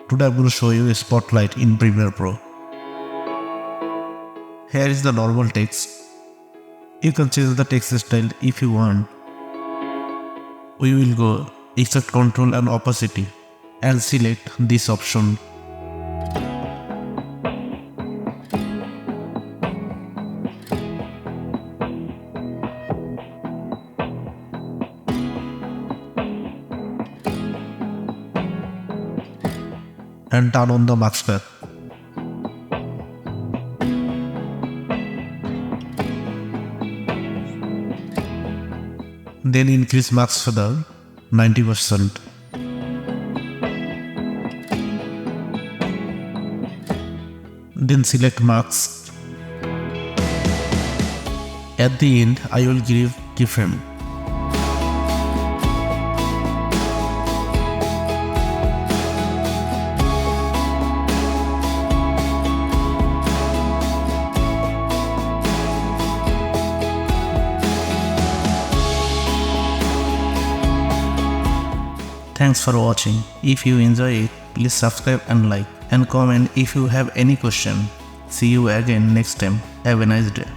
Today I'm going to show you a spotlight in Premiere Pro. Here is the normal text. You can change the text style if you want. We will go Effect Control and Opacity and select this option. And turn on the mask path. Then increase max feather 90%. Then select max. At the end, I will give keyframe. Thanks for watching. If you enjoy it, please subscribe and like and comment if you have any question. See you again next time. Have a nice day.